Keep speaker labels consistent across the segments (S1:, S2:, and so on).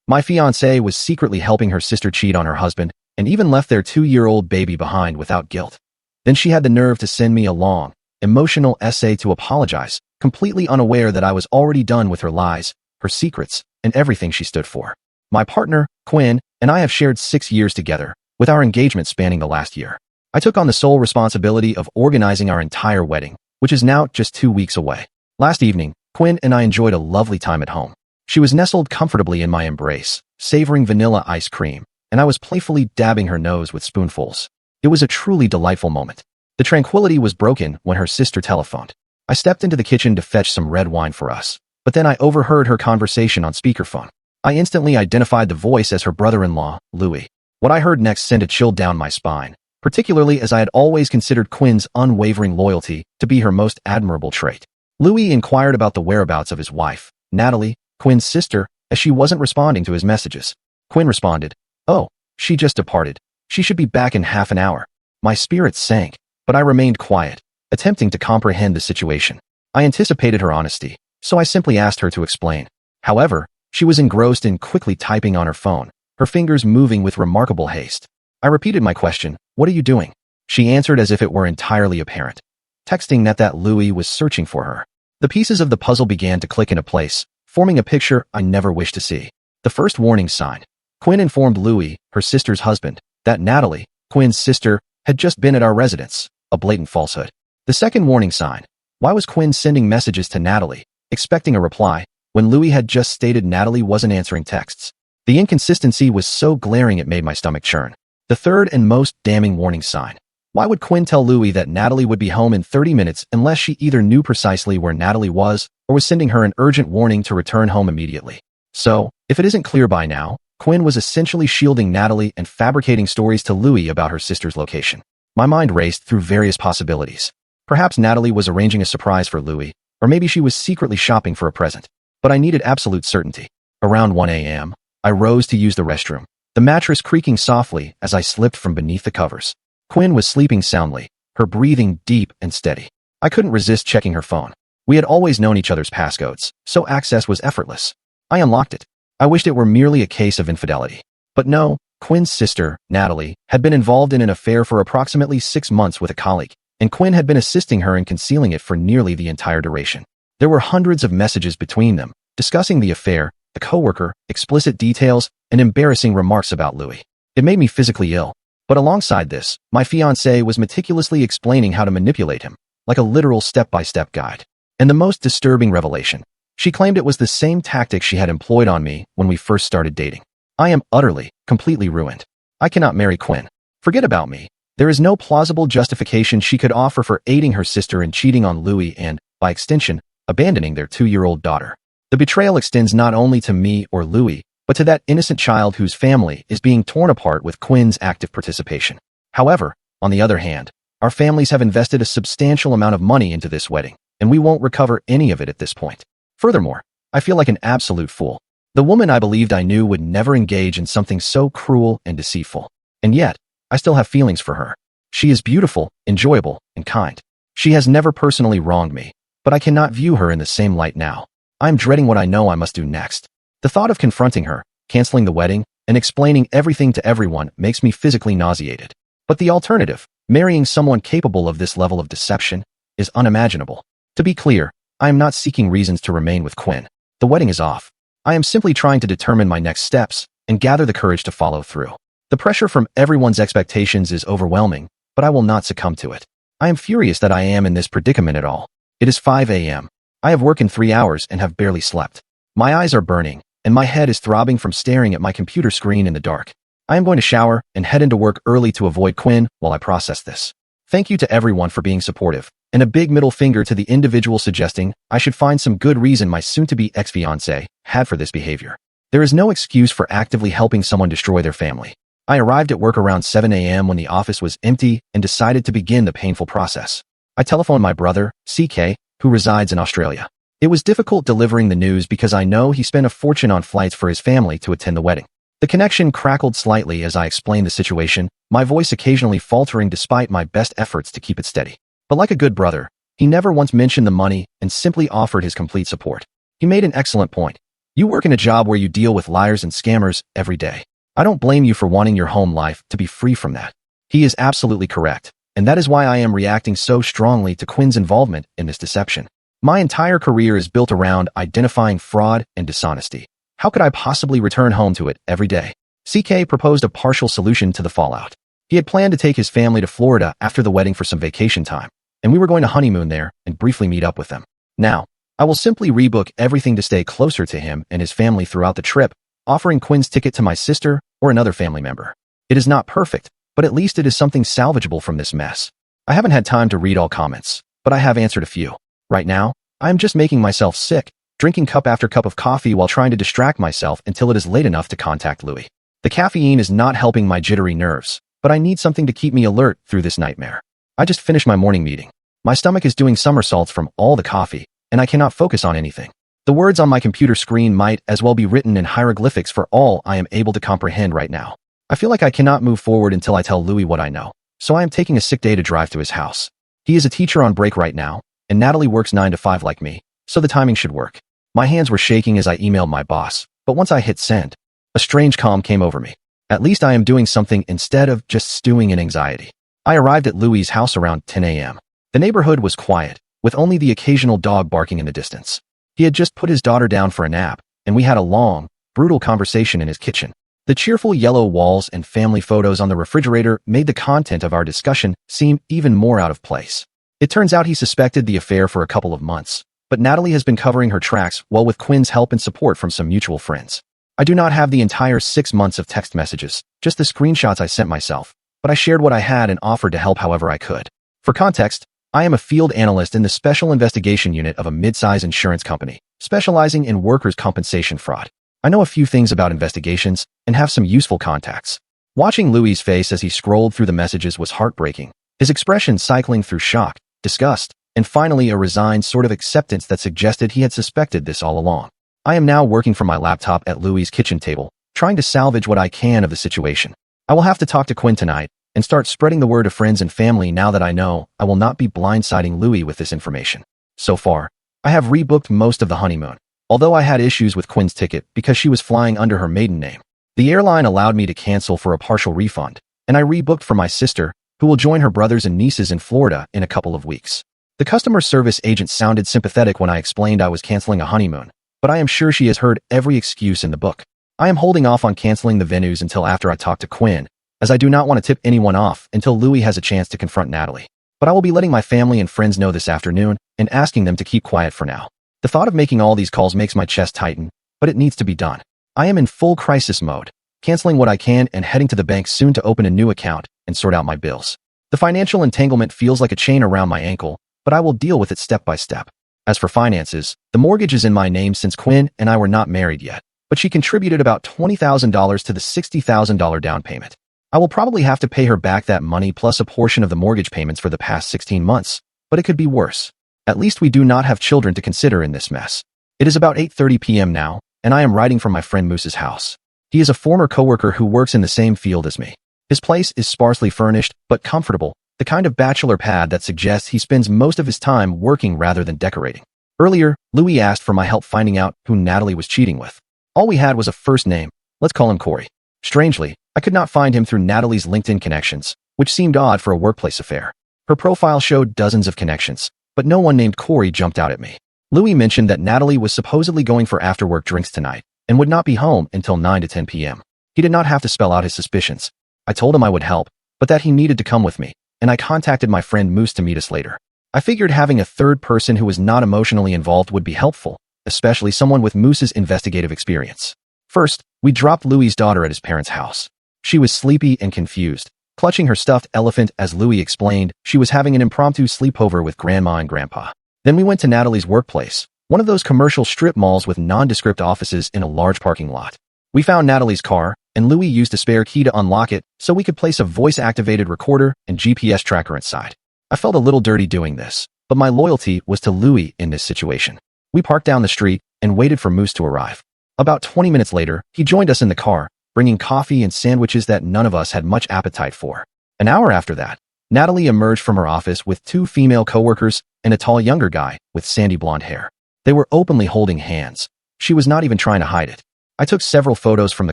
S1: My fiancée was secretly helping her sister cheat on her husband and even left their 2-year-old baby behind without guilt. Then she had the nerve to send me a long, emotional essay to apologize, completely unaware that I was already done with her lies, her secrets, and everything she stood for. My partner, Quinn, and I have shared 6 years together, with our engagement spanning the last year. I took on the sole responsibility of organizing our entire wedding, which is now just 2 weeks away. Last evening, Quinn and I enjoyed a lovely time at home. She was nestled comfortably in my embrace, savoring vanilla ice cream, and I was playfully dabbing her nose with spoonfuls. It was a truly delightful moment. The tranquility was broken when her sister telephoned. I stepped into the kitchen to fetch some red wine for us, but then I overheard her conversation on speakerphone. I instantly identified the voice as her brother-in-law, Louis. What I heard next sent a chill down my spine, particularly as I had always considered Quinn's unwavering loyalty to be her most admirable trait. Louis inquired about the whereabouts of his wife, Natalie, Quinn's sister, as she wasn't responding to his messages. Quinn responded, "Oh, she just departed. She should be back in half an hour." My spirits sank, but I remained quiet, attempting to comprehend the situation. I anticipated her honesty, so I simply asked her to explain. However, she was engrossed in quickly typing on her phone, her fingers moving with remarkable haste. I repeated my question, "What are you doing?" She answered as if it were entirely apparent, texting that Louis was searching for her. The pieces of the puzzle began to click into place, forming a picture I never wished to see. The first warning sign. Quinn informed Louis, her sister's husband, that Natalie, Quinn's sister, had just been at our residence, a blatant falsehood. The second warning sign. Why was Quinn sending messages to Natalie, expecting a reply, when Louis had just stated Natalie wasn't answering texts? The inconsistency was so glaring it made my stomach churn. The third and most damning warning sign. Why would Quinn tell Louis that Natalie would be home in 30 minutes unless she either knew precisely where Natalie was or was sending her an urgent warning to return home immediately? So, if it isn't clear by now, Quinn was essentially shielding Natalie and fabricating stories to Louis about her sister's location. My mind raced through various possibilities. Perhaps Natalie was arranging a surprise for Louis, or maybe she was secretly shopping for a present. But I needed absolute certainty. Around 1 a.m., I rose to use the restroom, the mattress creaking softly as I slipped from beneath the covers. Quinn was sleeping soundly, her breathing deep and steady. I couldn't resist checking her phone. We had always known each other's passcodes, so access was effortless. I unlocked it. I wished it were merely a case of infidelity. But no, Quinn's sister, Natalie, had been involved in an affair for approximately 6 months with a colleague, and Quinn had been assisting her in concealing it for nearly the entire duration. There were hundreds of messages between them, discussing the affair, the coworker, explicit details, and embarrassing remarks about Louis. It made me physically ill. But alongside this, my fiancée was meticulously explaining how to manipulate him, like a literal step-by-step guide. And the most disturbing revelation. She claimed it was the same tactic she had employed on me when we first started dating. I am utterly, completely ruined. I cannot marry Quinn. Forget about me. There is no plausible justification she could offer for aiding her sister in cheating on Louis and, by extension, abandoning their 2-year-old daughter. The betrayal extends not only to me or Louis, but to that innocent child whose family is being torn apart with Quinn's active participation. However, on the other hand, our families have invested a substantial amount of money into this wedding, and we won't recover any of it at this point. Furthermore, I feel like an absolute fool. The woman I believed I knew would never engage in something so cruel and deceitful. And yet, I still have feelings for her. She is beautiful, enjoyable, and kind. She has never personally wronged me, but I cannot view her in the same light now. I am dreading what I know I must do next. The thought of confronting her, canceling the wedding, and explaining everything to everyone makes me physically nauseated. But the alternative, marrying someone capable of this level of deception, is unimaginable. To be clear, I am not seeking reasons to remain with Quinn. The wedding is off. I am simply trying to determine my next steps and gather the courage to follow through. The pressure from everyone's expectations is overwhelming, but I will not succumb to it. I am furious that I am in this predicament at all. It is 5 a.m. I have worked in 3 hours and have barely slept. My eyes are burning, and my head is throbbing from staring at my computer screen in the dark. I am going to shower and head into work early to avoid Quinn while I process this. Thank you to everyone for being supportive, and a big middle finger to the individual suggesting I should find some good reason my soon-to-be ex-fiancé had for this behavior. There is no excuse for actively helping someone destroy their family. I arrived at work around 7 a.m. when the office was empty and decided to begin the painful process. I telephoned my brother, CK, who resides in Australia. It was difficult delivering the news because I know he spent a fortune on flights for his family to attend the wedding. The connection crackled slightly as I explained the situation, my voice occasionally faltering despite my best efforts to keep it steady. But like a good brother, he never once mentioned the money and simply offered his complete support. He made an excellent point. You work in a job where you deal with liars and scammers every day. I don't blame you for wanting your home life to be free from that. He is absolutely correct, and that is why I am reacting so strongly to Quinn's involvement in this deception. My entire career is built around identifying fraud and dishonesty. How could I possibly return home to it every day? CK proposed a partial solution to the fallout. He had planned to take his family to Florida after the wedding for some vacation time, and we were going to honeymoon there and briefly meet up with them. Now, I will simply rebook everything to stay closer to him and his family throughout the trip, offering Quinn's ticket to my sister or another family member. It is not perfect, but at least it is something salvageable from this mess. I haven't had time to read all comments, but I have answered a few. Right now, I am just making myself sick, drinking cup after cup of coffee while trying to distract myself until it is late enough to contact Louis. The caffeine is not helping my jittery nerves, but I need something to keep me alert through this nightmare. I just finished my morning meeting. My stomach is doing somersaults from all the coffee, and I cannot focus on anything. The words on my computer screen might as well be written in hieroglyphics for all I am able to comprehend right now. I feel like I cannot move forward until I tell Louis what I know, so I am taking a sick day to drive to his house. He is a teacher on break right now, and Natalie works 9 to 5 like me, so the timing should work. My hands were shaking as I emailed my boss, but once I hit send, a strange calm came over me. At least I am doing something instead of just stewing in anxiety. I arrived at Louis's house around 10 a.m. The neighborhood was quiet, with only the occasional dog barking in the distance. He had just put his daughter down for a nap, and we had a long, brutal conversation in his kitchen. The cheerful yellow walls and family photos on the refrigerator made the content of our discussion seem even more out of place. It turns out he suspected the affair for a couple of months, but Natalie has been covering her tracks well with Quinn's help and support from some mutual friends. I do not have the entire 6 months of text messages, just the screenshots I sent myself, but I shared what I had and offered to help however I could. For context, I am a field analyst in the Special Investigation Unit of a mid-size insurance company, specializing in workers' compensation fraud. I know a few things about investigations and have some useful contacts. Watching Louis's face as he scrolled through the messages was heartbreaking, his expression cycling through shock, disgust, and finally a resigned sort of acceptance that suggested he had suspected this all along. I am now working from my laptop at Louis's kitchen table, trying to salvage what I can of the situation. I will have to talk to Quinn tonight and start spreading the word to friends and family now that I know I will not be blindsiding Louis with this information. So far, I have rebooked most of the honeymoon, although I had issues with Quinn's ticket because she was flying under her maiden name. The airline allowed me to cancel for a partial refund, and I rebooked for my sister, who will join her brothers and nieces in Florida in a couple of weeks. The customer service agent sounded sympathetic when I explained I was canceling a honeymoon, but I am sure she has heard every excuse in the book. I am holding off on canceling the venues until after I talk to Quinn, as I do not want to tip anyone off until Louis has a chance to confront Natalie. But I will be letting my family and friends know this afternoon and asking them to keep quiet for now. The thought of making all these calls makes my chest tighten, but it needs to be done. I am in full crisis mode, canceling what I can and heading to the bank soon to open a new account and sort out my bills. The financial entanglement feels like a chain around my ankle, but I will deal with it step by step. As for finances, the mortgage is in my name since Quinn and I were not married yet, but she contributed about $20,000 to the $60,000 down payment. I will probably have to pay her back that money plus a portion of the mortgage payments for the past 16 months, but it could be worse. At least we do not have children to consider in this mess. It is about 8:30 p.m. now, and I am writing from my friend Moose's house. He is a former coworker who works in the same field as me. His place is sparsely furnished, but comfortable, the kind of bachelor pad that suggests he spends most of his time working rather than decorating. Earlier, Louis asked for my help finding out who Natalie was cheating with. All we had was a first name. Let's call him Corey. Strangely, I could not find him through Natalie's LinkedIn connections, which seemed odd for a workplace affair. Her profile showed dozens of connections, but no one named Corey jumped out at me. Louis mentioned that Natalie was supposedly going for after-work drinks tonight and would not be home until 9 to 10 p.m. He did not have to spell out his suspicions. I told him I would help, but that he needed to come with me, and I contacted my friend Moose to meet us later. I figured having a third person who was not emotionally involved would be helpful, especially someone with Moose's investigative experience. First, we dropped Louis's daughter at his parents' house. She was sleepy and confused, clutching her stuffed elephant as Louis explained she was having an impromptu sleepover with Grandma and Grandpa. Then we went to Natalie's workplace, one of those commercial strip malls with nondescript offices in a large parking lot. We found Natalie's car, and Louis used a spare key to unlock it so we could place a voice-activated recorder and GPS tracker inside. I felt a little dirty doing this, but my loyalty was to Louis in this situation. We parked down the street and waited for Moose to arrive. About 20 minutes later, he joined us in the car, bringing coffee and sandwiches that none of us had much appetite for. An hour after that, Natalie emerged from her office with 2 female coworkers and a tall younger guy with sandy blonde hair. They were openly holding hands, She was not even trying to hide it. I took several photos from the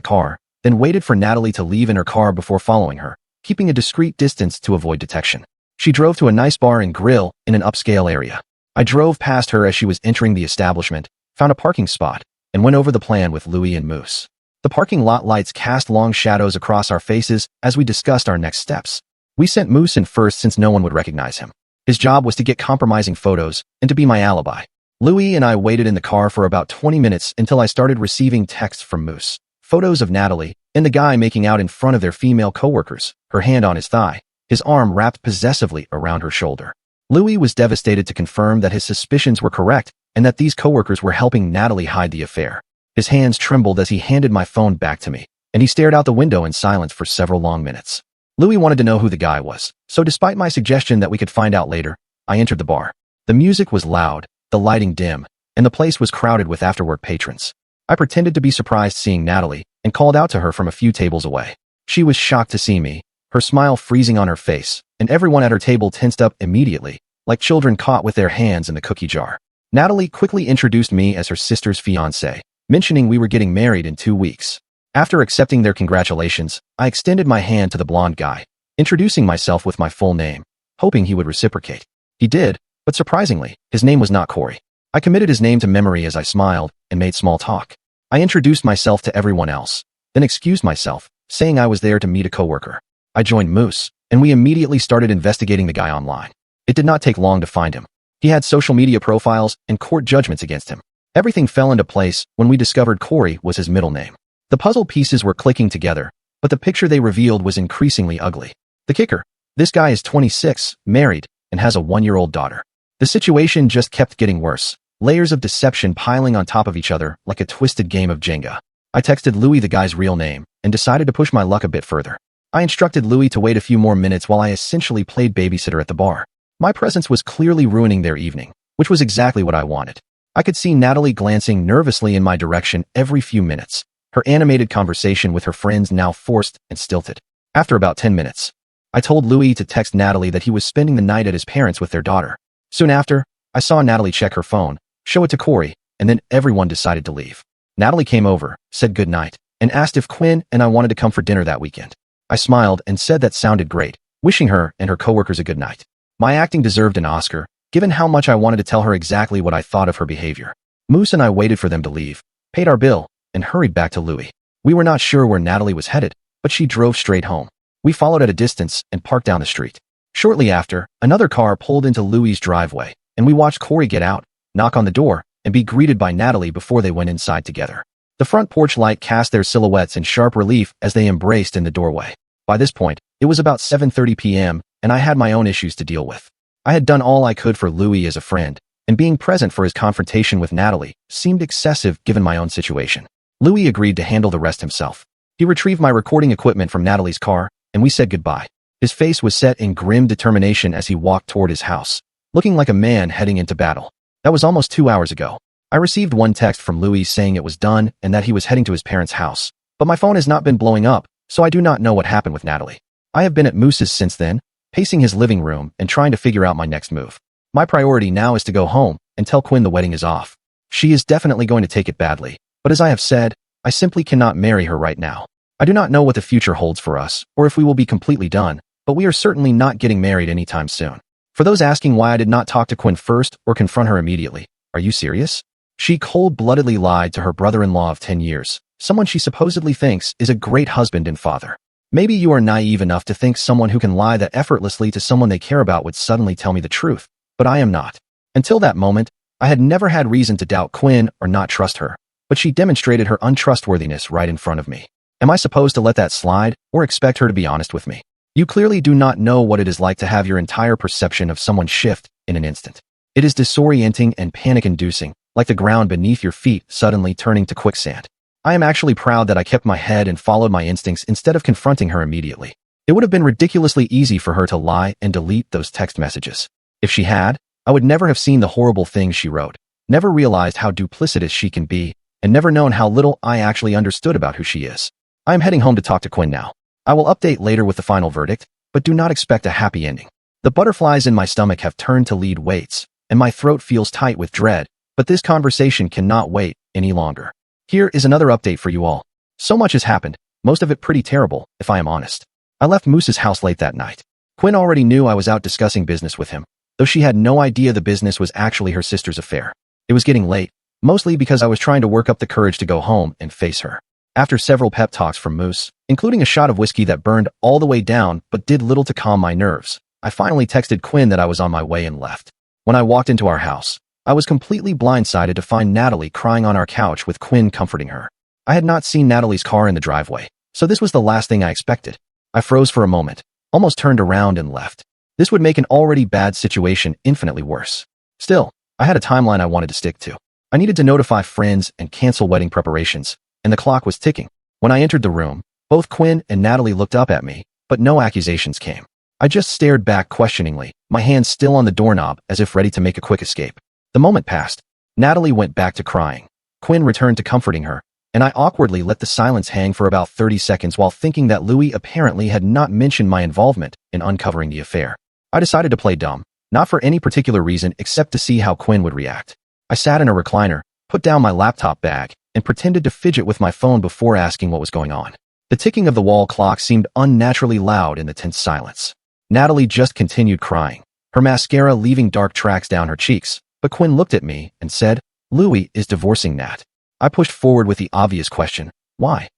S1: car, then waited for Natalie to leave in her car before following her, keeping a discreet distance to avoid detection. She drove to a nice bar and grill in an upscale area. I drove past her as she was entering the establishment, found a parking spot, and went over the plan with Louis and Moose. The parking lot lights cast long shadows across our faces as we discussed our next steps. We sent Moose in first since no one would recognize him. His job was to get compromising photos and to be my alibi. Louis and I waited in the car for about 20 minutes until I started receiving texts from Moose. Photos of Natalie and the guy making out in front of their female coworkers, her hand on his thigh, his arm wrapped possessively around her shoulder. Louis was devastated to confirm that his suspicions were correct and that these coworkers were helping Natalie hide the affair. His hands trembled as he handed my phone back to me, and he stared out the window in silence for several long minutes. Louis wanted to know who the guy was, so despite my suggestion that we could find out later, I entered the bar. The music was loud, the lighting dim, and the place was crowded with after-work patrons. I pretended to be surprised seeing Natalie and called out to her from a few tables away. She was shocked to see me, her smile freezing on her face, and everyone at her table tensed up immediately, like children caught with their hands in the cookie jar. Natalie quickly introduced me as her sister's fiancé, mentioning we were getting married in 2 weeks. After accepting their congratulations, I extended my hand to the blonde guy, introducing myself with my full name, hoping he would reciprocate. He did, but surprisingly, his name was not Corey. I committed his name to memory as I smiled and made small talk. I introduced myself to everyone else, then excused myself, saying I was there to meet a coworker. I joined Moose, and we immediately started investigating the guy online. It did not take long to find him. He had social media profiles and court judgments against him. Everything fell into place when we discovered Corey was his middle name. The puzzle pieces were clicking together, but the picture they revealed was increasingly ugly. The kicker: this guy is 26, married, and has a 1-year-old daughter. The situation just kept getting worse, layers of deception piling on top of each other like a twisted game of Jenga. I texted Louis the guy's real name and decided to push my luck a bit further. I instructed Louis to wait a few more minutes while I essentially played babysitter at the bar. My presence was clearly ruining their evening, which was exactly what I wanted. I could see Natalie glancing nervously in my direction every few minutes, her animated conversation with her friends now forced and stilted. After about 10 minutes, I told Louis to text Natalie that he was spending the night at his parents' with their daughter. Soon after, I saw Natalie check her phone, show it to Corey, and then everyone decided to leave. Natalie came over, said goodnight, and asked if Quinn and I wanted to come for dinner that weekend. I smiled and said that sounded great, wishing her and her coworkers a good night. My acting deserved an Oscar, given how much I wanted to tell her exactly what I thought of her behavior. Moose and I waited for them to leave, paid our bill, and hurried back to Louis. We were not sure where Natalie was headed, but she drove straight home. We followed at a distance and parked down the street. Shortly after, another car pulled into Louis' driveway, and we watched Corey get out, knock on the door, and be greeted by Natalie before they went inside together. The front porch light cast their silhouettes in sharp relief as they embraced in the doorway. By this point, it was about 7:30 p.m., and I had my own issues to deal with. I had done all I could for Louis as a friend, and being present for his confrontation with Natalie seemed excessive given my own situation. Louis agreed to handle the rest himself. He retrieved my recording equipment from Natalie's car, and we said goodbye. His face was set in grim determination as he walked toward his house, looking like a man heading into battle. That was almost 2 hours ago. I received one text from Louis saying it was done and that he was heading to his parents' house, but my phone has not been blowing up, so I do not know what happened with Natalie. I have been at Moose's since then, pacing his living room and trying to figure out my next move. My priority now is to go home and tell Quinn the wedding is off. She is definitely going to take it badly, but as I have said, I simply cannot marry her right now. I do not know what the future holds for us, or if we will be completely done, but we are certainly not getting married anytime soon. For those asking why I did not talk to Quinn first or confront her immediately, are you serious? She cold-bloodedly lied to her brother-in-law of 10 years, someone she supposedly thinks is a great husband and father. Maybe you are naive enough to think someone who can lie that effortlessly to someone they care about would suddenly tell me the truth, but I am not. Until that moment, I had never had reason to doubt Quinn or not trust her, but she demonstrated her untrustworthiness right in front of me. Am I supposed to let that slide or expect her to be honest with me? You clearly do not know what it is like to have your entire perception of someone shift in an instant. It is disorienting and panic-inducing, like the ground beneath your feet suddenly turning to quicksand. I am actually proud that I kept my head and followed my instincts instead of confronting her immediately. It would have been ridiculously easy for her to lie and delete those text messages. If she had, I would never have seen the horrible things she wrote, never realized how duplicitous she can be, and never known how little I actually understood about who she is. I am heading home to talk to Quinn now. I will update later with the final verdict, but do not expect a happy ending. The butterflies in my stomach have turned to lead weights, and my throat feels tight with dread, but this conversation cannot wait any longer. Here is another update for you all. So much has happened, most of it pretty terrible, if I am honest. I left Moose's house late that night. Quinn already knew I was out discussing business with him, though she had no idea the business was actually her sister's affair. It was getting late, mostly because I was trying to work up the courage to go home and face her. After several pep talks from Moose, including a shot of whiskey that burned all the way down but did little to calm my nerves, I finally texted Quinn that I was on my way and left. When I walked into our house, I was completely blindsided to find Natalie crying on our couch with Quinn comforting her. I had not seen Natalie's car in the driveway, so this was the last thing I expected. I froze for a moment, almost turned around and left. This would make an already bad situation infinitely worse. Still, I had a timeline I wanted to stick to. I needed to notify friends and cancel wedding preparations, and the clock was ticking. When I entered the room, both Quinn and Natalie looked up at me, but no accusations came. I just stared back questioningly, my hands still on the doorknob as if ready to make a quick escape. The moment passed. Natalie went back to crying. Quinn returned to comforting her, and I awkwardly let the silence hang for about 30 seconds while thinking that Louis apparently had not mentioned my involvement in uncovering the affair. I decided to play dumb, not for any particular reason except to see how Quinn would react. I sat in a recliner, put down my laptop bag, and pretended to fidget with my phone before asking what was going on. The ticking of the wall clock seemed unnaturally loud in the tense silence. Natalie just continued crying, her mascara leaving dark tracks down her cheeks, but Quinn looked at me and said, "Louis is divorcing Nat." I pushed forward with the obvious question, "Why?"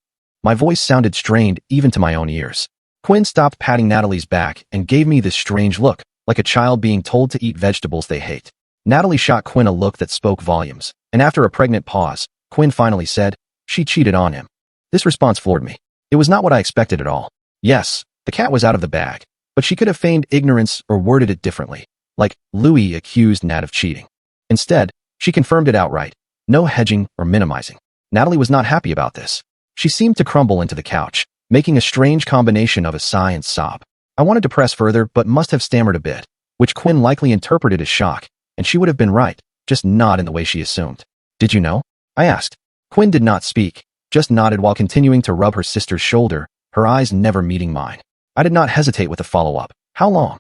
S1: My voice sounded strained even to my own ears. Quinn stopped patting Natalie's back and gave me this strange look, like a child being told to eat vegetables they hate. Natalie shot Quinn a look that spoke volumes, and after a pregnant pause, Quinn finally said, "She cheated on him." This response floored me. It was not what I expected at all. Yes, the cat was out of the bag, but she could have feigned ignorance or worded it differently, like Louis accused Nat of cheating. Instead, she confirmed it outright, no hedging or minimizing. Natalie was not happy about this. She seemed to crumble into the couch, making a strange combination of a sigh and sob. I wanted to press further but must have stammered a bit, which Quinn likely interpreted as shock, and she would have been right, just not in the way she assumed. "Did you know?" I asked. Quinn did not speak, just nodded while continuing to rub her sister's shoulder, her eyes never meeting mine. I did not hesitate with a follow-up. "How long?"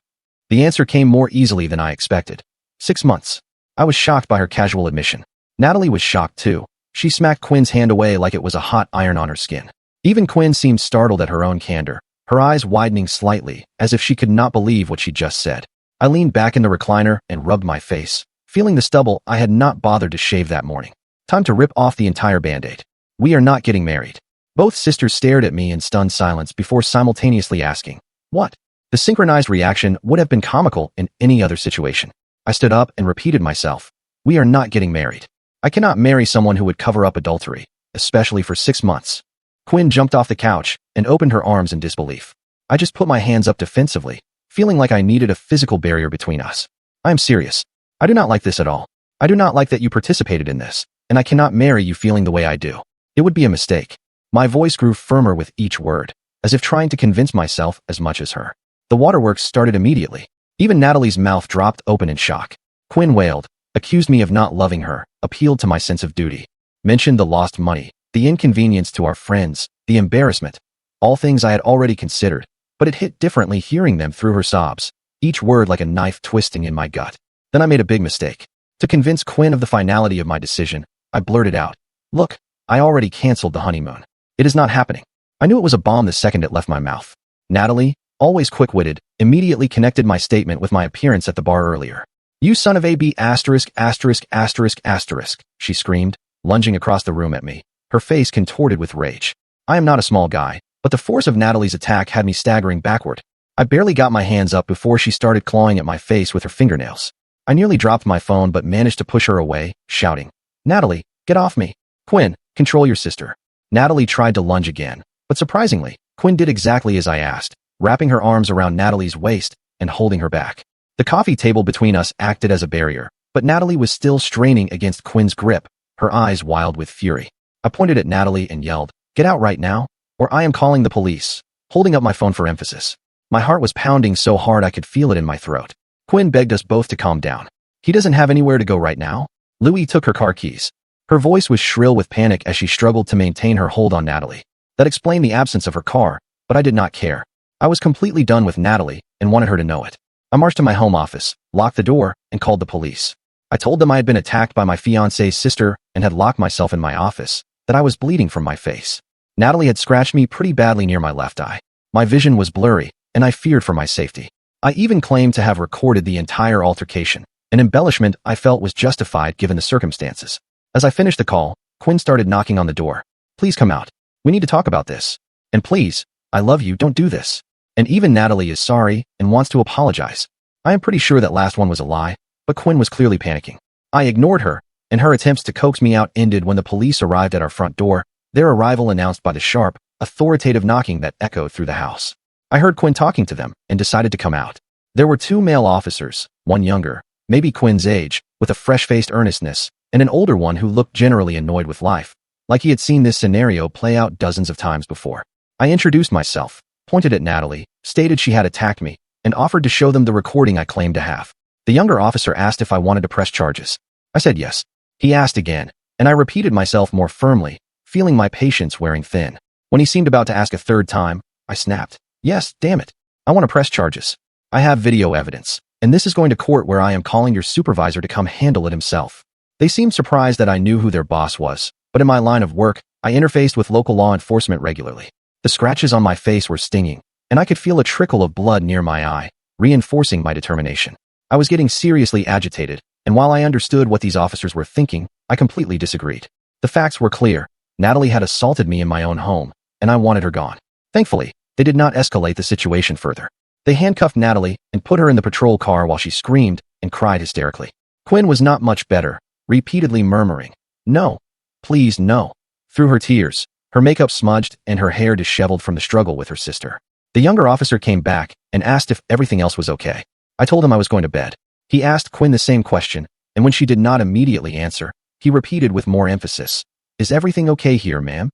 S1: The answer came more easily than I expected. 6 months. I was shocked by her casual admission. Natalie was shocked too. She smacked Quinn's hand away like it was a hot iron on her skin. Even Quinn seemed startled at her own candor, her eyes widening slightly, as if she could not believe what she just said. I leaned back in the recliner and rubbed my face, feeling the stubble I had not bothered to shave that morning. Time to rip off the entire band-aid. "We are not getting married." Both sisters stared at me in stunned silence before simultaneously asking, "What?" The synchronized reaction would have been comical in any other situation. I stood up and repeated myself, "We are not getting married. I cannot marry someone who would cover up adultery, especially for 6 months. Quinn jumped off the couch and opened her arms in disbelief. I just put my hands up defensively, feeling like I needed a physical barrier between us. "I am serious. I do not like this at all. I do not like that you participated in this, and I cannot marry you feeling the way I do. It would be a mistake." My voice grew firmer with each word, as if trying to convince myself as much as her. The waterworks started immediately. Even Natalie's mouth dropped open in shock. Quinn wailed, accused me of not loving her, appealed to my sense of duty, mentioned the lost money, the inconvenience to our friends, the embarrassment, all things I had already considered, but it hit differently hearing them through her sobs, each word like a knife twisting in my gut. Then I made a big mistake. To convince Quinn of the finality of my decision, I blurted out, "Look, I already canceled the honeymoon. It is not happening." I knew it was a bomb the second it left my mouth. Natalie, always quick-witted, immediately connected my statement with my appearance at the bar earlier. "You son of a b**********, she screamed, lunging across the room at me, her face contorted with rage. I am not a small guy, but the force of Natalie's attack had me staggering backward. I barely got my hands up before she started clawing at my face with her fingernails. I nearly dropped my phone but managed to push her away, shouting, "Natalie, get off me. Quinn, control your sister." Natalie tried to lunge again, but surprisingly, Quinn did exactly as I asked, wrapping her arms around Natalie's waist and holding her back. The coffee table between us acted as a barrier, but Natalie was still straining against Quinn's grip, her eyes wild with fury. I pointed at Natalie and yelled, "Get out right now, or I am calling the police," holding up my phone for emphasis. My heart was pounding so hard I could feel it in my throat. Quinn begged us both to calm down. "He doesn't have anywhere to go right now." Louis took her car keys. Her voice was shrill with panic as she struggled to maintain her hold on Natalie. That explained the absence of her car, but I did not care. I was completely done with Natalie and wanted her to know it. I marched to my home office, locked the door, and called the police. I told them I had been attacked by my fiancée's sister and had locked myself in my office, that I was bleeding from my face. Natalie had scratched me pretty badly near my left eye. My vision was blurry, and I feared for my safety. I even claimed to have recorded the entire altercation, an embellishment I felt was justified given the circumstances. As I finished the call, Quinn started knocking on the door. "Please come out. We need to talk about this. And please, I love you, don't do this." And even Natalie is sorry and wants to apologize. I am pretty sure that last one was a lie, but Quinn was clearly panicking. I ignored her, and her attempts to coax me out ended when the police arrived at our front door, their arrival announced by the sharp, authoritative knocking that echoed through the house. I heard Quinn talking to them and decided to come out. There were two male officers, one younger, maybe Quinn's age, with a fresh-faced earnestness, and an older one who looked generally annoyed with life, like he had seen this scenario play out dozens of times before. I introduced myself, pointed at Natalie, stated she had attacked me, and offered to show them the recording I claimed to have. The younger officer asked if I wanted to press charges. I said yes. He asked again, and I repeated myself more firmly, feeling my patience wearing thin. When he seemed about to ask a third time, I snapped. "Yes, damn it. I want to press charges. I have video evidence, and this is going to court where I am calling your supervisor to come handle it himself." They seemed surprised that I knew who their boss was, but in my line of work, I interfaced with local law enforcement regularly. The scratches on my face were stinging, and I could feel a trickle of blood near my eye, reinforcing my determination. I was getting seriously agitated, and while I understood what these officers were thinking, I completely disagreed. The facts were clear. Natalie had assaulted me in my own home, and I wanted her gone. Thankfully, they did not escalate the situation further. They handcuffed Natalie and put her in the patrol car while she screamed and cried hysterically. Quinn was not much better, repeatedly murmuring, "No, please no." Through her tears, her makeup smudged and her hair disheveled from the struggle with her sister. The younger officer came back and asked if everything else was okay. I told him I was going to bed. He asked Quinn the same question, and when she did not immediately answer, he repeated with more emphasis, "Is everything okay here, ma'am?"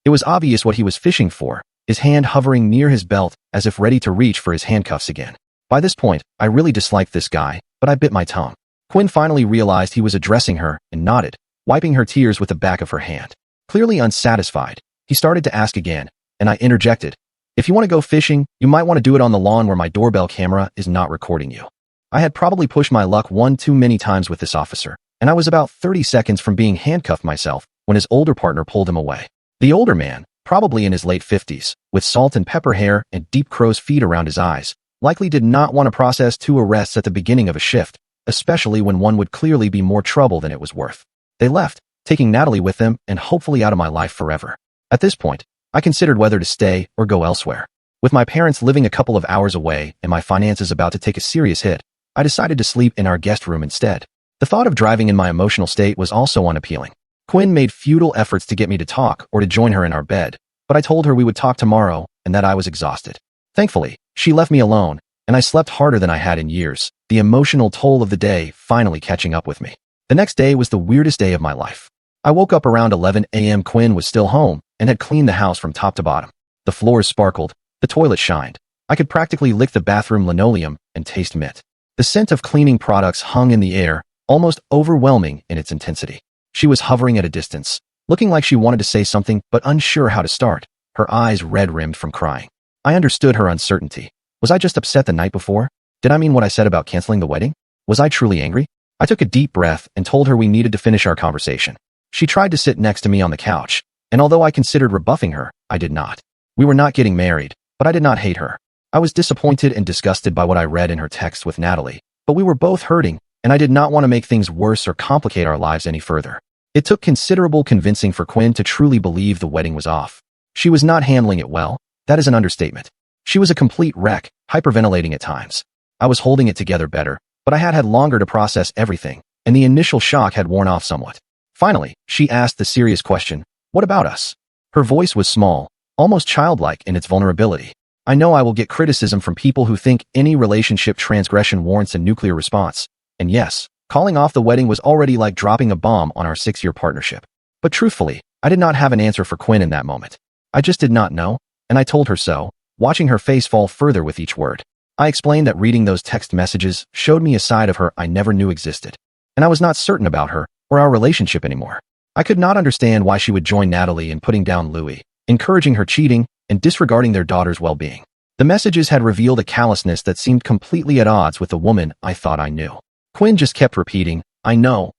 S1: It was obvious what he was fishing for, his hand hovering near his belt as if ready to reach for his handcuffs again. By this point, I really disliked this guy, but I bit my tongue. Quinn finally realized he was addressing her and nodded, wiping her tears with the back of her hand. Clearly unsatisfied, he started to ask again, and I interjected, "If you want to go fishing, you might want to do it on the lawn where my doorbell camera is not recording you." I had probably pushed my luck one too many times with this officer, and I was about 30 seconds from being handcuffed myself when his older partner pulled him away. The older man, probably in his late 50s, with salt and pepper hair and deep crow's feet around his eyes, likely did not want to process two arrests at the beginning of a shift, especially when one would clearly be more trouble than it was worth. They left, taking Natalie with them and hopefully out of my life forever. At this point, I considered whether to stay or go elsewhere. With my parents living a couple of hours away and my finances about to take a serious hit, I decided to sleep in our guest room instead. The thought of driving in my emotional state was also unappealing. Quinn made futile efforts to get me to talk or to join her in our bed, but I told her we would talk tomorrow and that I was exhausted. Thankfully, she left me alone, and I slept harder than I had in years, the emotional toll of the day finally catching up with me. The next day was the weirdest day of my life. I woke up around 11 a.m. Quinn was still home and had cleaned the house from top to bottom. The floors sparkled, the toilet shined. I could practically lick the bathroom linoleum and taste mint. The scent of cleaning products hung in the air, almost overwhelming in its intensity. She was hovering at a distance, looking like she wanted to say something but unsure how to start, her eyes red-rimmed from crying. I understood her uncertainty. Was I just upset the night before? Did I mean what I said about canceling the wedding? Was I truly angry? I took a deep breath and told her we needed to finish our conversation. She tried to sit next to me on the couch, and although I considered rebuffing her, I did not. We were not getting married, but I did not hate her. I was disappointed and disgusted by what I read in her text with Natalie, but we were both hurting, and I did not want to make things worse or complicate our lives any further. It took considerable convincing for Quinn to truly believe the wedding was off. She was not handling it well. That is an understatement. She was a complete wreck, hyperventilating at times. I was holding it together better, but I had had longer to process everything, and the initial shock had worn off somewhat. Finally, she asked the serious question, "What about us?" Her voice was small, almost childlike in its vulnerability. I know I will get criticism from people who think any relationship transgression warrants a nuclear response. And yes, calling off the wedding was already like dropping a bomb on our 6-year partnership. But truthfully, I did not have an answer for Quinn in that moment. I just did not know, and I told her so, watching her face fall further with each word. I explained that reading those text messages showed me a side of her I never knew existed, and I was not certain about her or our relationship anymore. I could not understand why she would join Natalie in putting down Louis, encouraging her cheating, and disregarding their daughter's well-being. The messages had revealed a callousness that seemed completely at odds with the woman I thought I knew. Quinn just kept repeating, I know,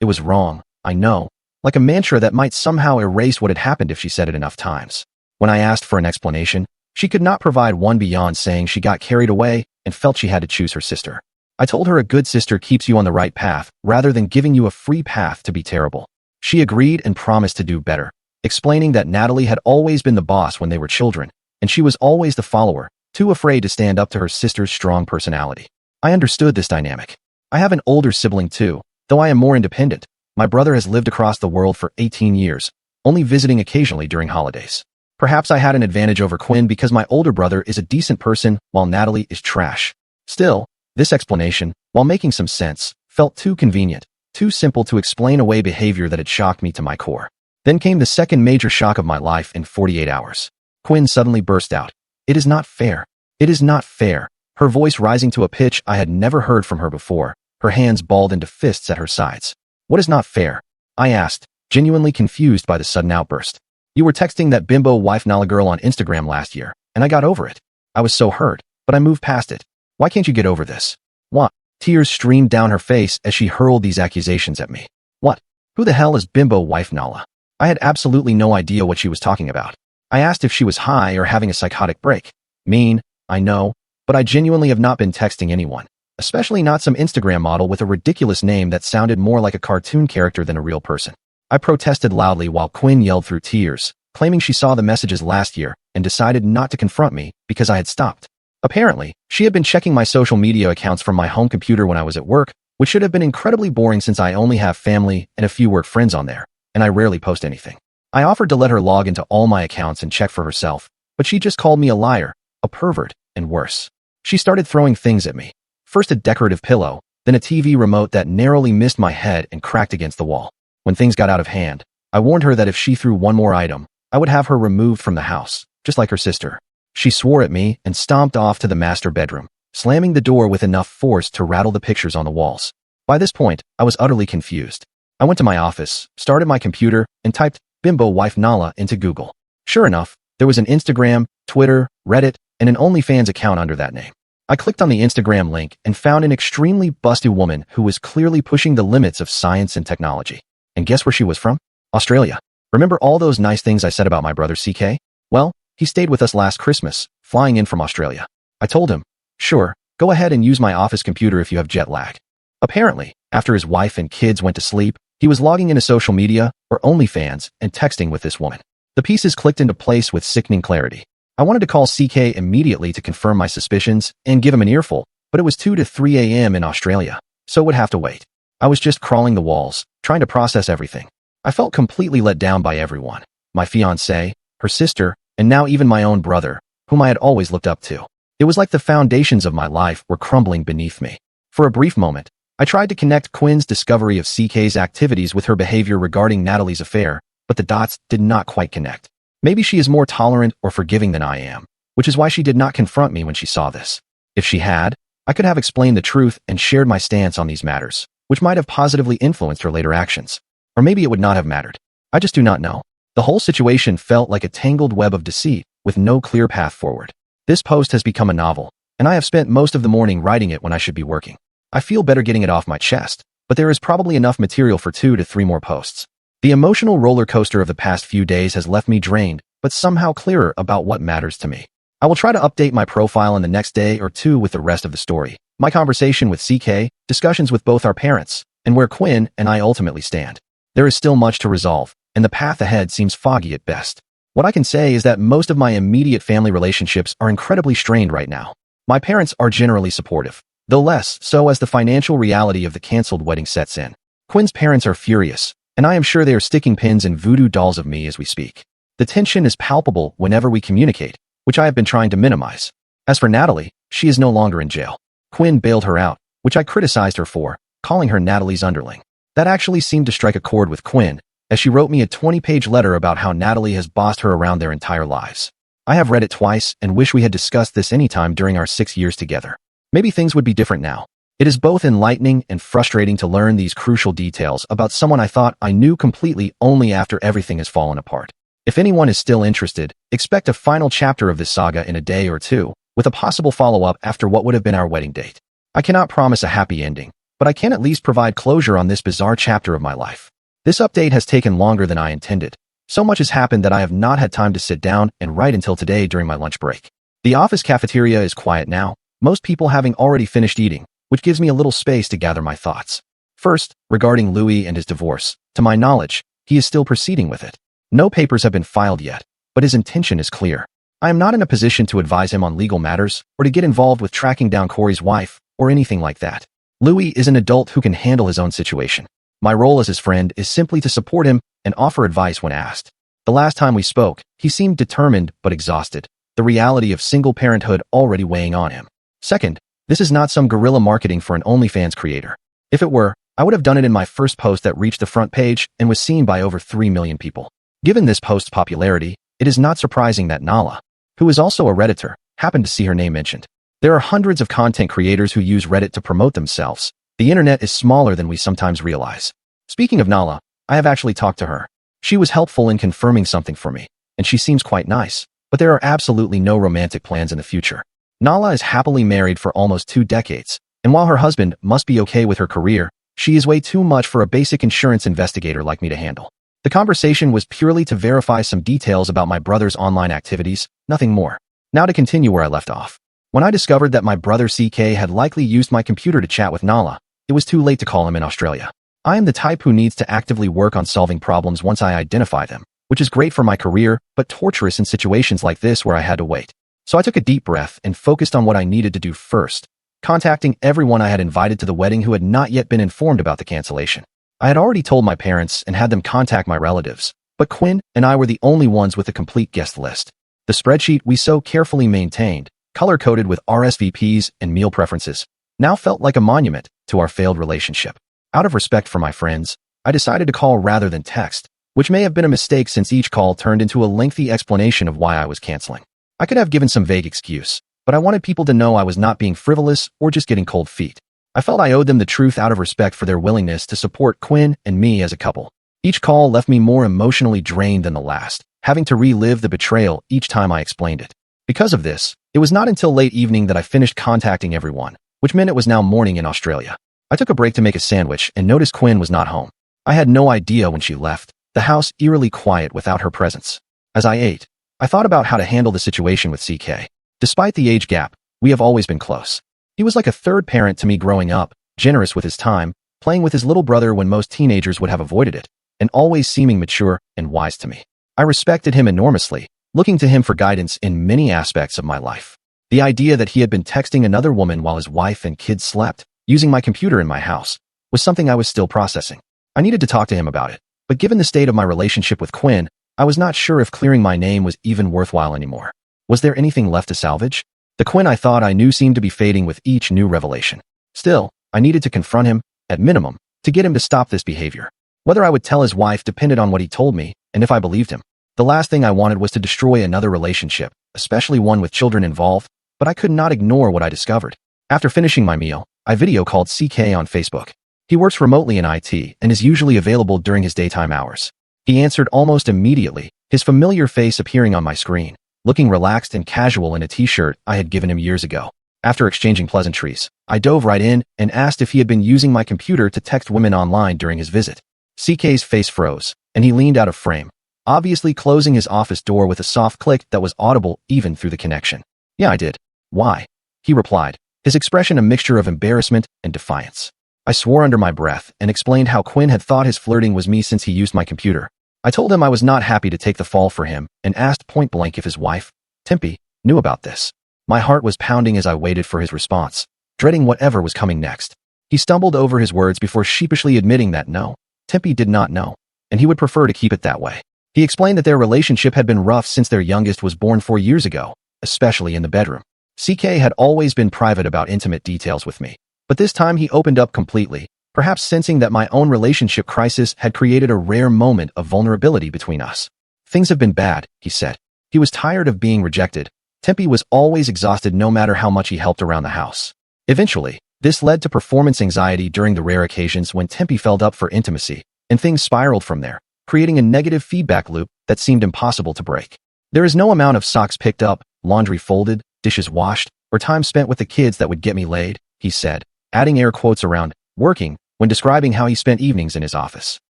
S1: it was wrong, I know, like a mantra that might somehow erase what had happened if she said it enough times. When I asked for an explanation, she could not provide one beyond saying she got carried away and felt she had to choose her sister. I told her a good sister keeps you on the right path rather than giving you a free path to be terrible. She agreed and promised to do better, explaining that Natalie had always been the boss when they were children, and she was always the follower, too afraid to stand up to her sister's strong personality. I understood this dynamic. I have an older sibling too, though I am more independent. My brother has lived across the world for 18 years, only visiting occasionally during holidays. Perhaps I had an advantage over Quinn because my older brother is a decent person while Natalie is trash. Still, this explanation, while making some sense, felt too convenient, too simple to explain away behavior that had shocked me to my core. Then came the second major shock of my life in 48 hours. Quinn suddenly burst out. It is not fair. It is not fair. Her voice rising to a pitch I had never heard from her before, her hands balled into fists at her sides. What is not fair? I asked, genuinely confused by the sudden outburst. You were texting that bimbo wife Nala girl on Instagram last year, and I got over it. I was so hurt, but I moved past it. Why can't you get over this? What? Tears streamed down her face as she hurled these accusations at me. What? Who the hell is bimbo wife Nala? I had absolutely no idea what she was talking about. I asked if she was high or having a psychotic break. Mean, I know, but I genuinely have not been texting anyone, especially not some Instagram model with a ridiculous name that sounded more like a cartoon character than a real person. I protested loudly while Quinn yelled through tears, claiming she saw the messages last year and decided not to confront me because I had stopped. Apparently, she had been checking my social media accounts from my home computer when I was at work, which should have been incredibly boring since I only have family and a few work friends on there, and I rarely post anything. I offered to let her log into all my accounts and check for herself, but she just called me a liar, a pervert, and worse. She started throwing things at me. First a decorative pillow, then a TV remote that narrowly missed my head and cracked against the wall. When things got out of hand, I warned her that if she threw one more item, I would have her removed from the house, just like her sister. She swore at me and stomped off to the master bedroom, slamming the door with enough force to rattle the pictures on the walls. By this point, I was utterly confused. I went to my office, started my computer, and typed bimbo wife Nala into Google. Sure enough, there was an Instagram, Twitter, Reddit, and an OnlyFans account under that name. I clicked on the Instagram link and found an extremely busty woman who was clearly pushing the limits of science and technology. And guess where she was from? Australia. Remember all those nice things I said about my brother CK? Well, he stayed with us last Christmas, flying in from Australia. I told him, sure, go ahead and use my office computer if you have jet lag. Apparently, after his wife and kids went to sleep, he was logging into social media, or OnlyFans, and texting with this woman. The pieces clicked into place with sickening clarity. I wanted to call CK immediately to confirm my suspicions and give him an earful, but it was 2 to 3 a.m. in Australia, so it would have to wait. I was just crawling the walls, trying to process everything. I felt completely let down by everyone. My fiancée, her sister, and now even my own brother, whom I had always looked up to. It was like the foundations of my life were crumbling beneath me. For a brief moment, I tried to connect Quinn's discovery of CK's activities with her behavior regarding Natalie's affair, but the dots did not quite connect. Maybe she is more tolerant or forgiving than I am, which is why she did not confront me when she saw this. If she had, I could have explained the truth and shared my stance on these matters, which might have positively influenced her later actions. Or maybe it would not have mattered. I just do not know. The whole situation felt like a tangled web of deceit, with no clear path forward. This post has become a novel, and I have spent most of the morning writing it when I should be working. I feel better getting it off my chest, but there is probably enough material for 2 to 3 more posts. The emotional roller coaster of the past few days has left me drained, but somehow clearer about what matters to me. I will try to update my profile in the next day or 2 with the rest of the story, my conversation with CK, discussions with both our parents, and where Quinn and I ultimately stand. There is still much to resolve, and the path ahead seems foggy at best. What I can say is that most of my immediate family relationships are incredibly strained right now. My parents are generally supportive, though less so as the financial reality of the canceled wedding sets in. Quinn's parents are furious, and I am sure they are sticking pins in voodoo dolls of me as we speak. The tension is palpable whenever we communicate, which I have been trying to minimize. As for Natalie, she is no longer in jail. Quinn bailed her out, which I criticized her for, calling her Natalie's underling. That actually seemed to strike a chord with Quinn, as she wrote me a 20-page letter about how Natalie has bossed her around their entire lives. I have read it twice and wish we had discussed this anytime during our 6 years together. Maybe things would be different now. It is both enlightening and frustrating to learn these crucial details about someone I thought I knew completely only after everything has fallen apart. If anyone is still interested, expect a final chapter of this saga in a day or 2, with a possible follow-up after what would have been our wedding date. I cannot promise a happy ending, but I can at least provide closure on this bizarre chapter of my life. This update has taken longer than I intended. So much has happened that I have not had time to sit down and write until today during my lunch break. The office cafeteria is quiet now, most people having already finished eating, which gives me a little space to gather my thoughts. First, regarding Louis and his divorce, to my knowledge, he is still proceeding with it. No papers have been filed yet, but his intention is clear. I am not in a position to advise him on legal matters or to get involved with tracking down Corey's wife or anything like that. Louis is an adult who can handle his own situation. My role as his friend is simply to support him and offer advice when asked. The last time we spoke, he seemed determined but exhausted, the reality of single parenthood already weighing on him. Second, this is not some guerrilla marketing for an OnlyFans creator. If it were, I would have done it in my first post that reached the front page and was seen by over 3 million people. Given this post's popularity, it is not surprising that Nala, who is also a Redditor, happened to see her name mentioned. There are hundreds of content creators who use Reddit to promote themselves. The internet is smaller than we sometimes realize. Speaking of Nala, I have actually talked to her. She was helpful in confirming something for me, and she seems quite nice, but there are absolutely no romantic plans in the future. Nala is happily married for almost 2 decades, and while her husband must be okay with her career, she is way too much for a basic insurance investigator like me to handle. The conversation was purely to verify some details about my brother's online activities, nothing more. Now to continue where I left off. When I discovered that my brother CK had likely used my computer to chat with Nala, it was too late to call him in Australia. I am the type who needs to actively work on solving problems once I identify them, which is great for my career, but torturous in situations like this where I had to wait. So I took a deep breath and focused on what I needed to do first, contacting everyone I had invited to the wedding who had not yet been informed about the cancellation. I had already told my parents and had them contact my relatives, but Quinn and I were the only ones with a complete guest list. The spreadsheet we so carefully maintained, color-coded with RSVPs and meal preferences, now felt like a monument to our failed relationship. Out of respect for my friends, I decided to call rather than text, which may have been a mistake since each call turned into a lengthy explanation of why I was canceling. I could have given some vague excuse, but I wanted people to know I was not being frivolous or just getting cold feet. I felt I owed them the truth out of respect for their willingness to support Quinn and me as a couple. Each call left me more emotionally drained than the last, having to relive the betrayal each time I explained it. Because of this, it was not until late evening that I finished contacting everyone, which meant it was now morning in Australia. I took a break to make a sandwich and noticed Quinn was not home. I had no idea when she left, the house eerily quiet without her presence. As I ate, I thought about how to handle the situation with CK. Despite the age gap, we have always been close. He was like a third parent to me growing up, generous with his time, playing with his little brother when most teenagers would have avoided it, and always seeming mature and wise to me. I respected him enormously, looking to him for guidance in many aspects of my life. The idea that he had been texting another woman while his wife and kids slept, using my computer in my house, was something I was still processing. I needed to talk to him about it, but given the state of my relationship with Quinn, I was not sure if clearing my name was even worthwhile anymore. Was there anything left to salvage? The Quinn I thought I knew seemed to be fading with each new revelation. Still, I needed to confront him, at minimum, to get him to stop this behavior. Whether I would tell his wife depended on what he told me, and if I believed him. The last thing I wanted was to destroy another relationship, especially one with children involved, but I could not ignore what I discovered. After finishing my meal, I video called CK on Facebook. He works remotely in IT and is usually available during his daytime hours. He answered almost immediately, his familiar face appearing on my screen, looking relaxed and casual in a t-shirt I had given him years ago. After exchanging pleasantries, I dove right in and asked if he had been using my computer to text women online during his visit. CK's face froze, and he leaned out of frame, obviously closing his office door with a soft click that was audible even through the connection. "Yeah, I did." "Why?" he replied, his expression a mixture of embarrassment and defiance. I swore under my breath and explained how Quinn had thought his flirting was me since he used my computer. I told him I was not happy to take the fall for him and asked point blank if his wife, Tempe, knew about this. My heart was pounding as I waited for his response, dreading whatever was coming next. He stumbled over his words before sheepishly admitting that no, Tempe did not know, and he would prefer to keep it that way. He explained that their relationship had been rough since their youngest was born 4 years ago, especially in the bedroom. CK had always been private about intimate details with me, but this time he opened up completely, perhaps sensing that my own relationship crisis had created a rare moment of vulnerability between us. "Things have been bad," he said. He was tired of being rejected. Tempe was always exhausted no matter how much he helped around the house. Eventually, this led to performance anxiety during the rare occasions when Tempe felt up for intimacy, and things spiraled from there, creating a negative feedback loop that seemed impossible to break. "There is no amount of socks picked up, laundry folded, dishes washed, or time spent with the kids that would get me laid," he said, adding air quotes around working, when describing how he spent evenings in his office.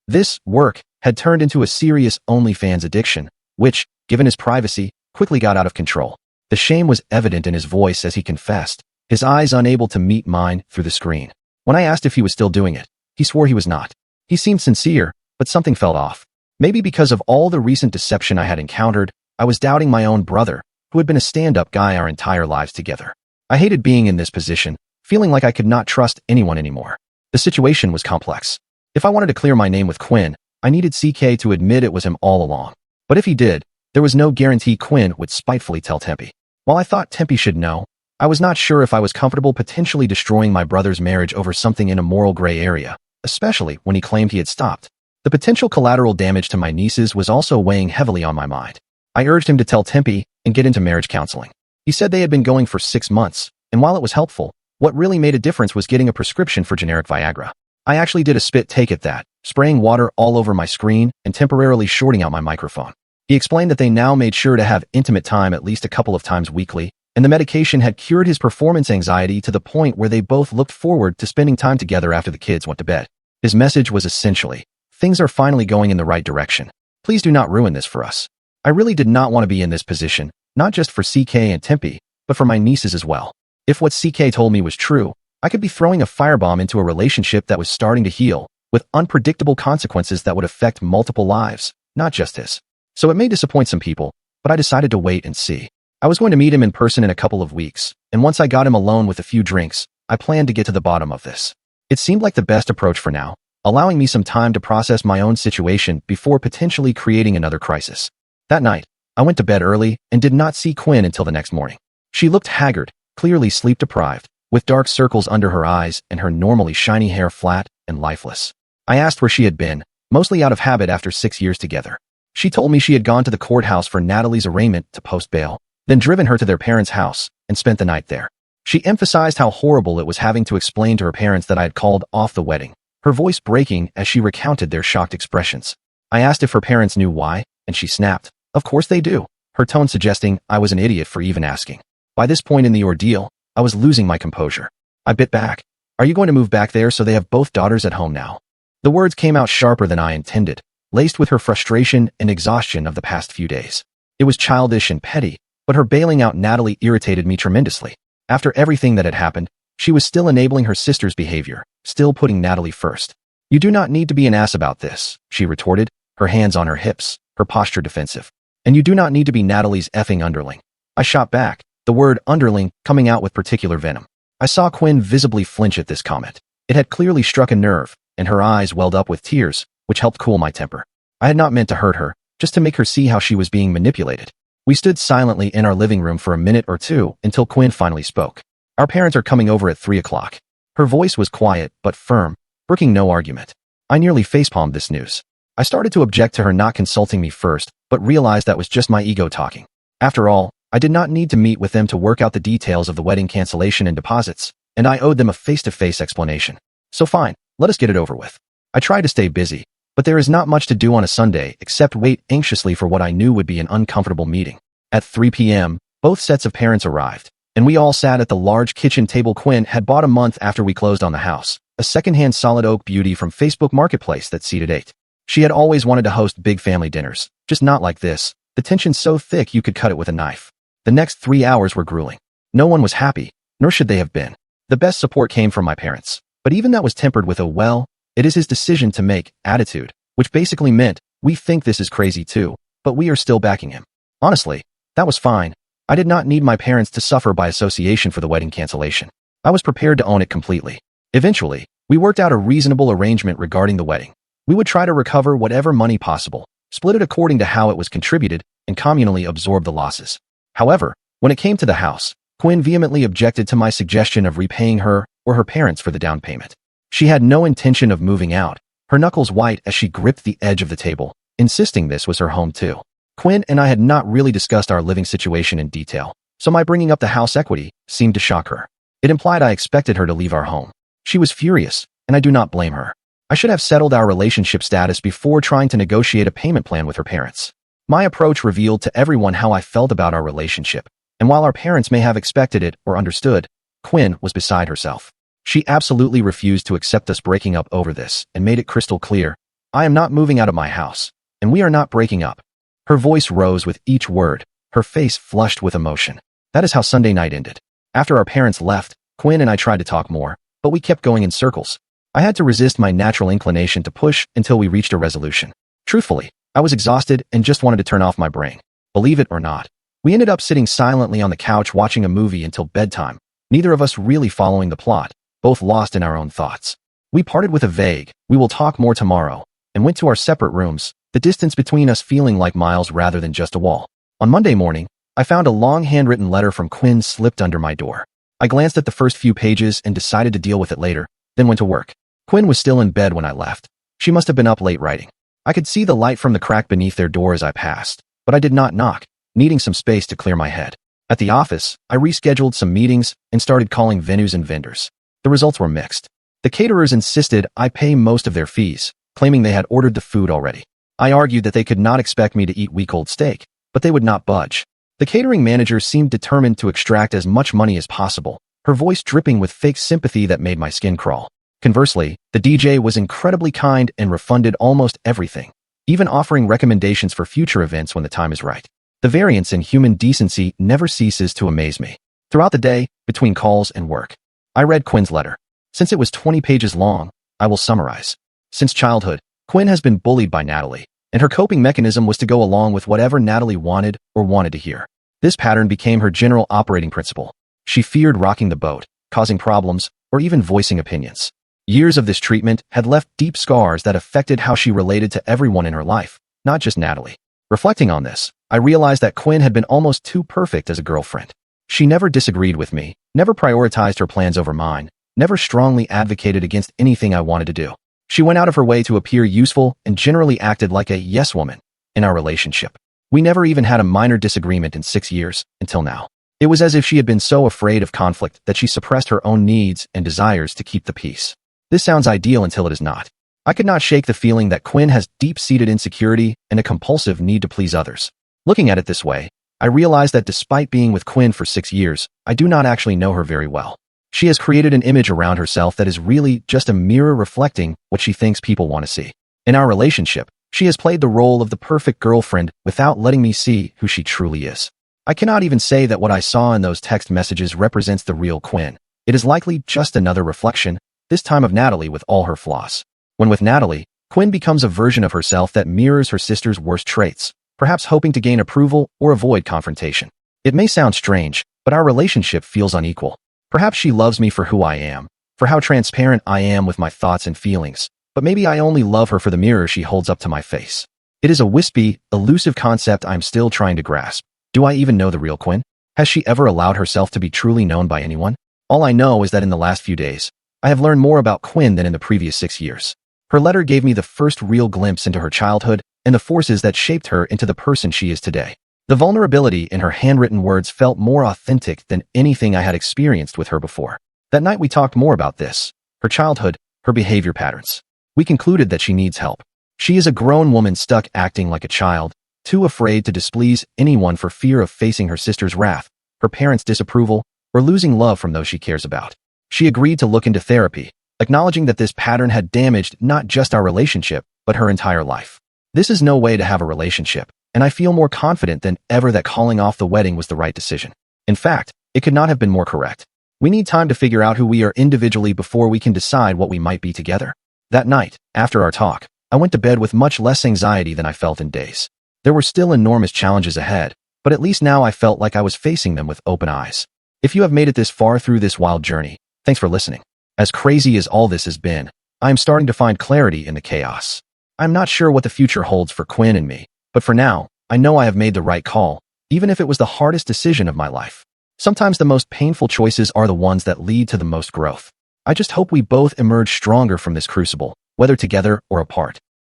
S1: This work had turned into a serious OnlyFans addiction, which, given his privacy, quickly got out of control. The shame was evident in his voice as he confessed, his eyes unable to meet mine through the screen. When I asked if he was still doing it, he swore he was not. He seemed sincere, but something felt off. Maybe because of all the recent deception I had encountered, I was doubting my own brother, who had been a stand-up guy our entire lives together. I hated being in this position, feeling like I could not trust anyone anymore. The situation was complex. If I wanted to clear my name with Quinn, I needed CK to admit it was him all along. But if he did, there was no guarantee Quinn would spitefully tell Tempe. While I thought Tempe should know, I was not sure if I was comfortable potentially destroying my brother's marriage over something in a moral gray area, especially when he claimed he had stopped. The potential collateral damage to my nieces was also weighing heavily on my mind. I urged him to tell Tempe and get into marriage counseling. He said they had been going for 6 months, and while it was helpful, what really made a difference was getting a prescription for generic Viagra. I actually did a spit take at that, spraying water all over my screen and temporarily shorting out my microphone. He explained that they now made sure to have intimate time at least a couple of times weekly, and the medication had cured his performance anxiety to the point where they both looked forward to spending time together after the kids went to bed. His message was essentially, things are finally going in the right direction. Please do not ruin this for us. I really did not want to be in this position, not just for CK and Tempe, but for my nieces as well. If what CK told me was true, I could be throwing a firebomb into a relationship that was starting to heal, with unpredictable consequences that would affect multiple lives, not just his. So it may disappoint some people, but I decided to wait and see. I was going to meet him in person in a couple of weeks, and once I got him alone with a few drinks, I planned to get to the bottom of this. It seemed like the best approach for now, allowing me some time to process my own situation before potentially creating another crisis. That night, I went to bed early and did not see Quinn until the next morning. She looked haggard, clearly sleep-deprived, with dark circles under her eyes and her normally shiny hair flat and lifeless. I asked where she had been, mostly out of habit after 6 years together. She told me she had gone to the courthouse for Natalie's arraignment to post bail, then driven her to their parents' house and spent the night there. She emphasized how horrible it was having to explain to her parents that I had called off the wedding, her voice breaking as she recounted their shocked expressions. I asked if her parents knew why, and she snapped, "Of course they do," her tone suggesting I was an idiot for even asking. By this point in the ordeal, I was losing my composure. I bit back. "Are you going to move back there so they have both daughters at home now?" The words came out sharper than I intended, laced with her frustration and exhaustion of the past few days. It was childish and petty, but her bailing out Natalie irritated me tremendously. After everything that had happened, she was still enabling her sister's behavior, still putting Natalie first. "You do not need to be an ass about this," she retorted, her hands on her hips, her posture defensive. "And you do not need to be Natalie's effing underling." I shot back, the word underling coming out with particular venom. I saw Quinn visibly flinch at this comment. It had clearly struck a nerve, and her eyes welled up with tears, which helped cool my temper. I had not meant to hurt her, just to make her see how she was being manipulated. We stood silently in our living room for a minute or two until Quinn finally spoke. "Our parents are coming over at 3 o'clock. Her voice was quiet but firm, brooking no argument. I nearly facepalmed this news. I started to object to her not consulting me first, but realized that was just my ego talking. After all, I did not need to meet with them to work out the details of the wedding cancellation and deposits, and I owed them a face-to-face explanation. So fine, let us get it over with. I tried to stay busy, but there is not much to do on a Sunday except wait anxiously for what I knew would be an uncomfortable meeting. At 3 p.m., both sets of parents arrived, and we all sat at the large kitchen table Quinn had bought a month after we closed on the house, a secondhand solid oak beauty from Facebook Marketplace that seated 8. She had always wanted to host big family dinners, just not like this, the tension so thick you could cut it with a knife. The next 3 hours were grueling. No one was happy, nor should they have been. The best support came from my parents, but even that was tempered with a, "well, it is his decision to make" attitude, which basically meant, "We think this is crazy too, but we are still backing him." Honestly, that was fine. I did not need my parents to suffer by association for the wedding cancellation. I was prepared to own it completely. Eventually, we worked out a reasonable arrangement regarding the wedding. We would try to recover whatever money possible, split it according to how it was contributed, and communally absorb the losses. However, when it came to the house, Quinn vehemently objected to my suggestion of repaying her or her parents for the down payment. She had no intention of moving out, her knuckles white as she gripped the edge of the table, insisting this was her home too. Quinn and I had not really discussed our living situation in detail, so my bringing up the house equity seemed to shock her. It implied I expected her to leave our home. She was furious, and I do not blame her. I should have settled our relationship status before trying to negotiate a payment plan with her parents. My approach revealed to everyone how I felt about our relationship, and while our parents may have expected it or understood, Quinn was beside herself. She absolutely refused to accept us breaking up over this and made it crystal clear, I am not moving out of my house, and we are not breaking up. Her voice rose with each word, her face flushed with emotion. That is how Sunday night ended. After our parents left, Quinn and I tried to talk more, but we kept going in circles. I had to resist my natural inclination to push until we reached a resolution. Truthfully, I was exhausted and just wanted to turn off my brain. Believe it or not, we ended up sitting silently on the couch watching a movie until bedtime, neither of us really following the plot, both lost in our own thoughts. We parted with a vague, we will talk more tomorrow, and went to our separate rooms, the distance between us feeling like miles rather than just a wall. On Monday morning, I found a long handwritten letter from Quinn slipped under my door. I glanced at the first few pages and decided to deal with it later, then went to work. Quinn was still in bed when I left. She must have been up late writing. I could see the light from the crack beneath their door as I passed, but I did not knock, needing some space to clear my head. At the office, I rescheduled some meetings and started calling venues and vendors. The results were mixed. The caterers insisted I pay most of their fees, claiming they had ordered the food already. I argued that they could not expect me to eat week-old steak, but they would not budge. The catering manager seemed determined to extract as much money as possible, her voice dripping with fake sympathy that made my skin crawl. Conversely, the DJ was incredibly kind and refunded almost everything, even offering recommendations for future events when the time is right. The variance in human decency never ceases to amaze me. Throughout the day, between calls and work, I read Quinn's letter. Since it was 20 pages long, I will summarize. Since childhood, Quinn has been bullied by Natalie, and her coping mechanism was to go along with whatever Natalie wanted to hear. This pattern became her general operating principle. She feared rocking the boat, causing problems, or even voicing opinions. Years of this treatment had left deep scars that affected how she related to everyone in her life, not just Natalie. Reflecting on this, I realized that Quinn had been almost too perfect as a girlfriend. She never disagreed with me, never prioritized her plans over mine, never strongly advocated against anything I wanted to do. She went out of her way to appear useful and generally acted like a yes woman in our relationship. We never even had a minor disagreement in 6 years, until now. It was as if she had been so afraid of conflict that she suppressed her own needs and desires to keep the peace. This sounds ideal until it is not. I could not shake the feeling that Quinn has deep-seated insecurity and a compulsive need to please others. Looking at it this way, I realized that despite being with Quinn for 6 years, I do not actually know her very well. She has created an image around herself that is really just a mirror reflecting what she thinks people want to see. In our relationship, she has played the role of the perfect girlfriend without letting me see who she truly is. I cannot even say that what I saw in those text messages represents the real Quinn. It is likely just another reflection, this time of Natalie with all her flaws. When with Natalie, Quinn becomes a version of herself that mirrors her sister's worst traits, perhaps hoping to gain approval or avoid confrontation. It may sound strange, but our relationship feels unequal. Perhaps she loves me for who I am, for how transparent I am with my thoughts and feelings, but maybe I only love her for the mirror she holds up to my face. It is a wispy, elusive concept I'm still trying to grasp. Do I even know the real Quinn? Has she ever allowed herself to be truly known by anyone? All I know is that in the last few days, I have learned more about Quinn than in the previous 6 years. Her letter gave me the first real glimpse into her childhood and the forces that shaped her into the person she is today. The vulnerability in her handwritten words felt more authentic than anything I had experienced with her before. That night we talked more about this, her childhood, her behavior patterns. We concluded that she needs help. She is a grown woman stuck acting like a child, too afraid to displease anyone for fear of facing her sister's wrath, her parents' disapproval, or losing love from those she cares about. She agreed to look into therapy, acknowledging that this pattern had damaged not just our relationship, but her entire life. This is no way to have a relationship, and I feel more confident than ever that calling off the wedding was the right decision. In fact, it could not have been more correct. We need time to figure out who we are individually before we can decide what we might be together. That night, after our talk, I went to bed with much less anxiety than I felt in days. There were still enormous challenges ahead, but at least now I felt like I was facing them with open eyes. If you have made it this far through this wild journey, thanks for listening. As crazy as all this has been, I am starting to find clarity in the chaos. I'm not sure what the future holds for Quinn and me, but for now, I know I have made the right call, even if it was the hardest decision of my life. Sometimes the most painful choices are the ones that lead to the most growth. I just hope we both emerge stronger from this crucible, whether together or apart.